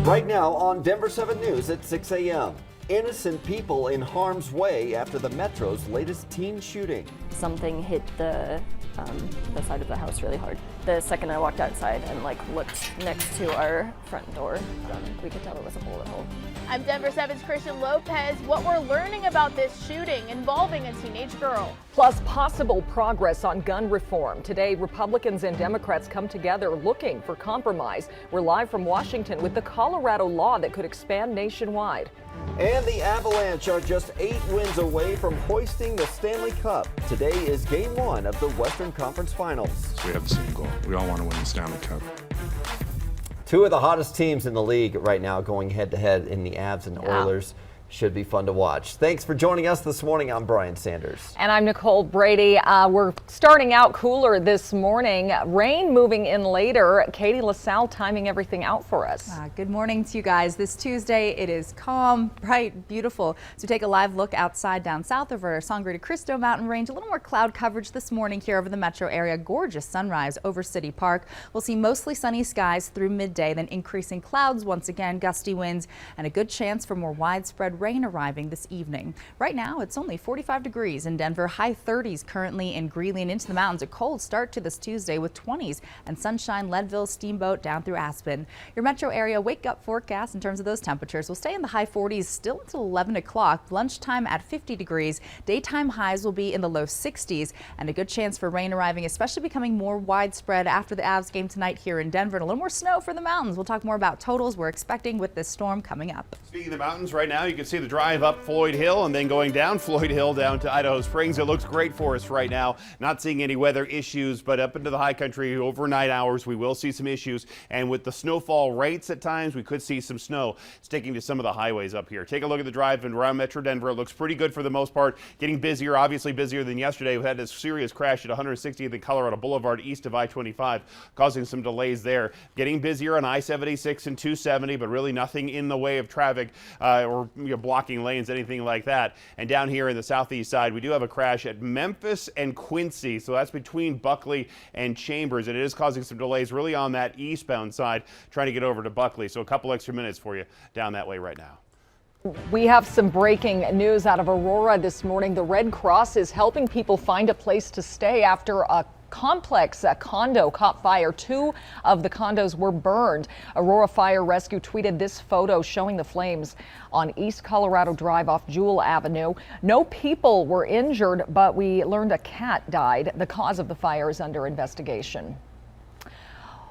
Right now on Denver 7 News at 6 a.m. Innocent people in harm's way after the Metro's latest teen shooting. Something hit the side of the house really hard. The second I walked outside and looked next to our front door, we could tell it was a bullet hole. I'm Denver 7's Christian Lopez. What we're learning about this shooting involving a teenage girl. Plus possible progress on gun reform. Today, Republicans and Democrats come together looking for compromise. We're live from Washington with the Colorado law that could expand nationwide. And the Avalanche are just 8 wins away from hoisting the Stanley Cup. Today is Game 1 of the Western Conference Finals. We have the same goal. We all want to win the Stanley Cup. 2 of the hottest teams in the league right now going head-to-head in the Avs and Oilers. Should be fun to watch. Thanks for joining us this morning. I'm Brian Sanders. And I'm Nicole Brady. We're starting out cooler this morning. Rain moving in later. Katie LaSalle timing everything out for us. Good morning to you guys. This Tuesday, it is calm, bright, beautiful. So take a live look outside down south over Sangre de Cristo mountain range. A little more cloud coverage this morning here over the metro area. Gorgeous sunrise over City Park. We'll see mostly sunny skies through midday, then increasing clouds once again, gusty winds, and a good chance for more widespread rain arriving this evening. Right now, it's only 45 degrees in Denver, high 30s currently in Greeley and into the mountains. A cold start to this Tuesday with 20s and sunshine, Leadville, Steamboat down through Aspen. Your metro area wake up forecast in terms of those temperatures will stay in the high 40s still until 11 o'clock. Lunchtime at 50 degrees. Daytime highs will be in the low 60s and a good chance for rain arriving, especially becoming more widespread after the Avs game tonight here in Denver, and a little more snow for the mountains. We'll talk more about totals we're expecting with this storm coming up. Speaking of the mountains right now, you can see the drive up Floyd Hill and then going down Floyd Hill down to Idaho Springs. It looks great for us right now. Not seeing any weather issues, but up into the high country overnight hours, we will see some issues. And with the snowfall rates at times, we could see some snow sticking to some of the highways up here. Take a look at the drive around Metro Denver. It looks pretty good for the most part. Getting busier, obviously busier than yesterday. We had this serious crash at 160th and Colorado Boulevard east of I-25, causing some delays there. Getting busier on I-76 and 270, but really nothing in the way of traffic or blocking lanes, anything like that. And down here in the southeast side, we do have a crash at Memphis and Quincy. So that's between Buckley and Chambers. And it is causing some delays really on that eastbound side, trying to get over to Buckley. So a couple extra minutes for you down that way right now. We have some breaking news out of Aurora this morning. The Red Cross is helping people find a place to stay after a complex condo caught fire. 2 of the condos were burned. Aurora Fire Rescue tweeted this photo showing the flames on East Colorado Drive off Jewel Avenue. No people were injured, but we learned a cat died. The cause of the fire is under investigation.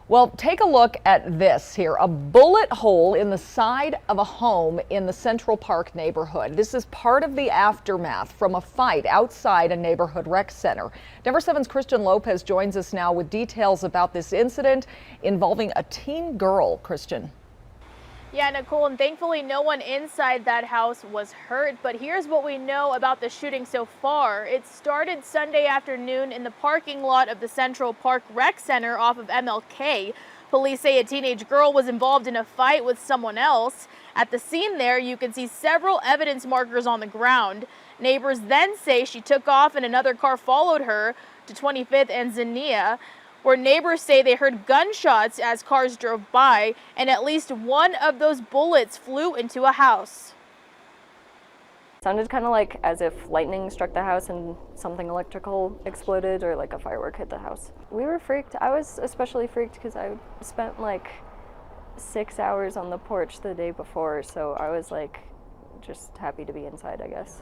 Well, take a look at this here, a bullet hole in the side of a home in the Central Park neighborhood. This is part of the aftermath from a fight outside a neighborhood rec center. Denver 7's Christian Lopez joins us now with details about this incident involving a teen girl. Christian. Yeah, Nicole, and thankfully no one inside that house was hurt. But here's what we know about the shooting so far. It started Sunday afternoon in the parking lot of the Central Park Rec Center off of MLK. Police say a teenage girl was involved in a fight with someone else. At the scene there, you can see several evidence markers on the ground. Neighbors then say she took off and another car followed her to 25th and Zinnia, where neighbors say they heard gunshots as cars drove by, and at least one of those bullets flew into a house. Sounded kind of like as if lightning struck the house and something electrical exploded or like a firework hit the house. We were freaked. I was especially freaked because I spent 6 hours on the porch the day before, so I was just happy to be inside, I guess.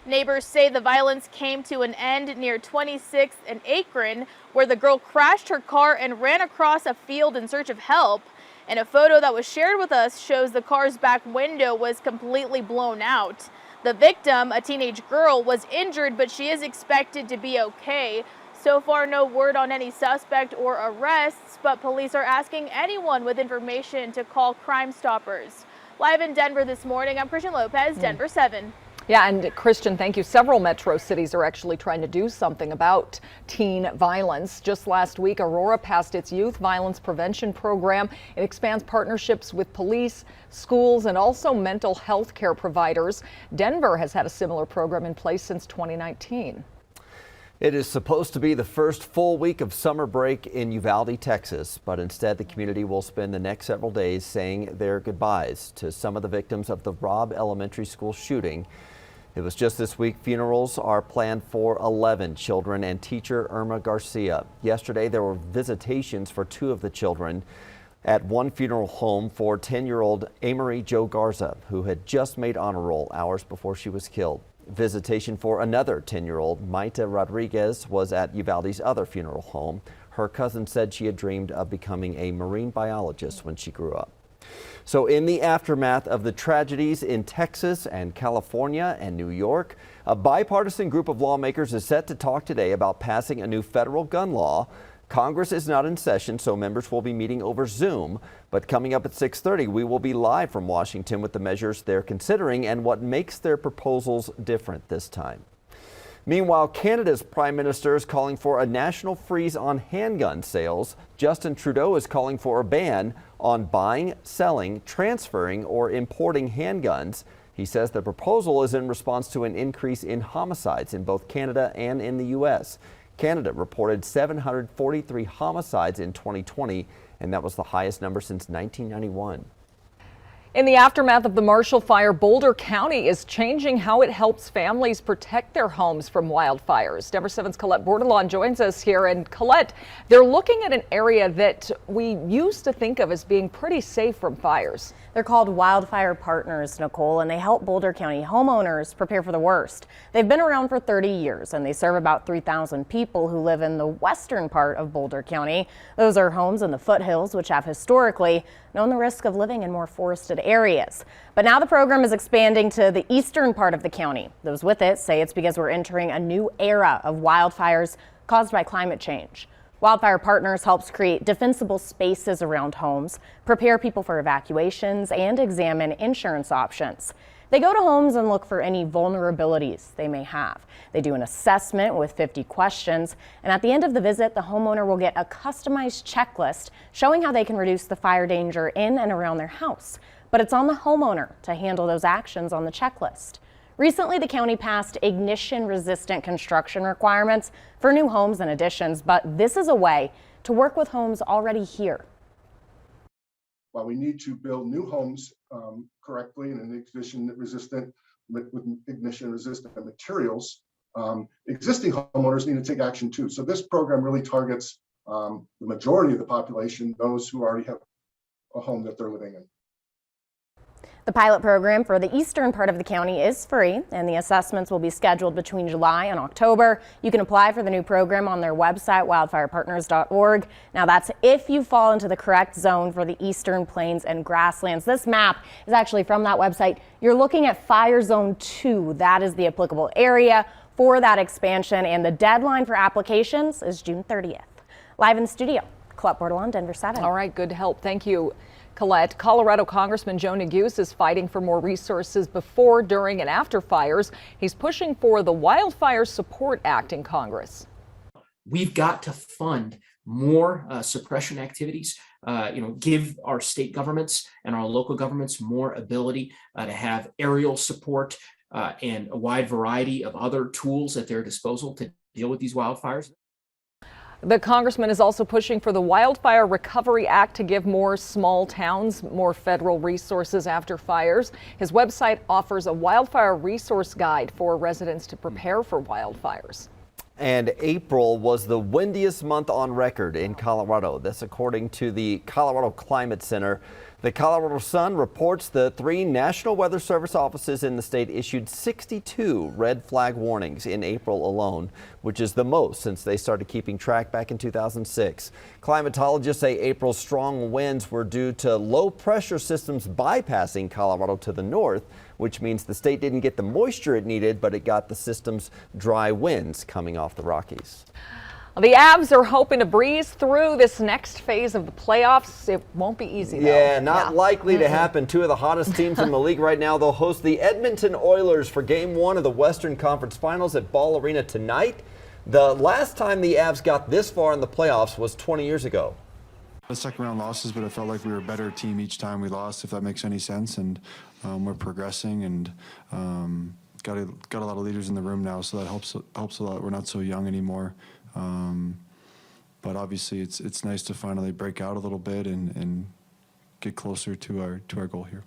Neighbors say the violence came to an end near 26th and Akron, where the girl crashed her car and ran across a field in search of help. And a photo that was shared with us shows the car's back window was completely blown out. The victim, a teenage girl, was injured, but she is expected to be okay. So far, no word on any suspect or arrests, but police are asking anyone with information to call Crime Stoppers. Live in Denver this morning, I'm Christian Lopez, Denver 7. Yeah, and Christian, thank you. Several metro cities are actually trying to do something about teen violence. Just last week, Aurora passed its youth violence prevention program. It expands partnerships with police, schools, and also mental health care providers. Denver has had a similar program in place since 2019. It is supposed to be the first full week of summer break in Uvalde, Texas, but instead the community will spend the next several days saying their goodbyes to some of the victims of the Robb Elementary School shooting. It was just this week. Funerals are planned for 11 children and teacher Irma Garcia. Yesterday there were visitations for 2 of the children at one funeral home for 10-year-old Amory Jo Garza, who had just made honor roll hours before she was killed. Visitation for another 10-year-old, Maita Rodriguez, was at Uvalde's other funeral home. Her cousin said she had dreamed of becoming a marine biologist when she grew up. So in the aftermath of the tragedies in Texas and California and New York, a bipartisan group of lawmakers is set to talk today about passing a new federal gun law. Congress is not in session, so members will be meeting over Zoom. But coming up at 6:30, we will be live from Washington with the measures they're considering and what makes their proposals different this time. Meanwhile, Canada's Prime Minister is calling for a national freeze on handgun sales. Justin Trudeau is calling for a ban on buying, selling, transferring, or importing handguns. He says the proposal is in response to an increase in homicides in both Canada and in the U.S. Canada reported 743 homicides in 2020, and that was the highest number since 1991. In the aftermath of the Marshall Fire, Boulder County is changing how it helps families protect their homes from wildfires. Denver 7's Colette Bordelon joins us here. And Colette, they're looking at an area that we used to think of as being pretty safe from fires. They're called Wildfire Partners, Nicole, and they help Boulder County homeowners prepare for the worst. They've been around for 30 years, and they serve about 3,000 people who live in the western part of Boulder County. Those are homes in the foothills, which have historically known the risk of living in more forested areas. But now the program is expanding to the eastern part of the county. Those with it say it's because we're entering a new era of wildfires caused by climate change. Wildfire Partners helps create defensible spaces around homes, prepare people for evacuations, and examine insurance options. They go to homes and look for any vulnerabilities they may have. They do an assessment with 50 questions, and at the end of the visit, the homeowner will get a customized checklist showing how they can reduce the fire danger in and around their house. But it's on the homeowner to handle those actions on the checklist. Recently, the county passed ignition-resistant construction requirements for new homes and additions, but this is a way to work with homes already here. While we need to build new homes correctly and ignition-resistant with ignition-resistant materials, existing homeowners need to take action too. So this program really targets the majority of the population, those who already have a home that they're living in. The pilot program for the eastern part of the county is free, and the assessments will be scheduled between July and October. You can apply for the new program on their website, wildfirepartners.org. Now, that's if you fall into the correct zone for the eastern plains and grasslands. This map is actually from that website. You're looking at Fire Zone 2. That is the applicable area for that expansion, and the deadline for applications is June 30th. Live in studio, Colette Bordelon, Denver 7. All right, good help. Thank you, Colette. Colorado Congressman Joe Neguse is fighting for more resources before, during, and after fires. He's pushing for the Wildfire Support Act in Congress. We've got to fund more suppression activities, give our state governments and our local governments more ability to have aerial support and a wide variety of other tools at their disposal to deal with these wildfires. The congressman is also pushing for the Wildfire Recovery Act to give more small towns more federal resources after fires. His website offers a wildfire resource guide for residents to prepare for wildfires. And April was the windiest month on record in Colorado. This according to the Colorado Climate Center. The Colorado Sun reports the 3 National Weather Service offices in the state issued 62 red flag warnings in April alone, which is the most since they started keeping track back in 2006. Climatologists say April's strong winds were due to low pressure systems bypassing Colorado to the north, which means the state didn't get the moisture it needed, but it got the system's dry winds coming off the Rockies. The Avs are hoping to breeze through this next phase of the playoffs. It won't be easy, though. Yeah, not likely to happen. 2 of the hottest teams in the league right now. They'll host the Edmonton Oilers for Game 1 of the Western Conference Finals at Ball Arena tonight. The last time the Avs got this far in the playoffs was 20 years ago. The second round losses, but it felt like we were a better team each time we lost, if that makes any sense. And we're progressing, and got a lot of leaders in the room now, so that helps a lot. We're not so young anymore. But obviously, it's nice to finally break out a little bit and get closer to our goal here.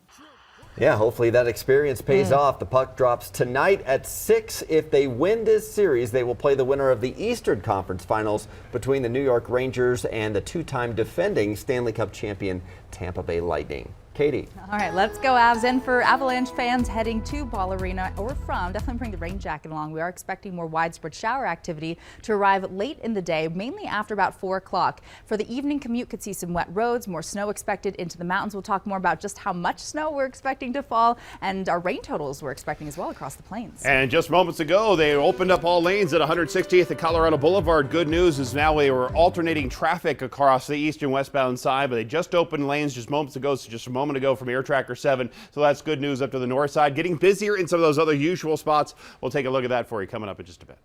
Yeah, hopefully that experience pays off. The puck drops tonight at 6. If they win this series, they will play the winner of the Eastern Conference Finals between the New York Rangers and the two-time defending Stanley Cup champion Tampa Bay Lightning. Katie. All right, let's go Avs. And for Avalanche fans heading to Ball Arena or from, definitely bring the rain jacket along. We are expecting more widespread shower activity to arrive late in the day, mainly after about 4 o'clock. For the evening commute, could see some wet roads, more snow expected into the mountains. We'll talk more about just how much snow we're expecting to fall and our rain totals we're expecting as well across the plains. And just moments ago, they opened up all lanes at 160th and Colorado Boulevard. Good news is now they were alternating traffic across the east and westbound side, but they just opened lanes just moments ago, so just a moment ago from Air Tracker 7. So that's good news up to the north side. Getting busier in some of those other usual spots. We'll take a look at that for you coming up in just a bit.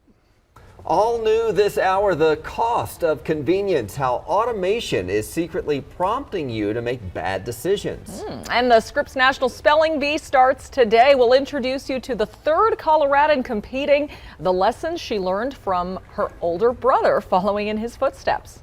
All new this hour, the cost of convenience, how automation is secretly prompting you to make bad decisions. And the Scripps National Spelling Bee starts today. We'll introduce you to the third Coloradan competing, the lessons she learned from her older brother following in his footsteps.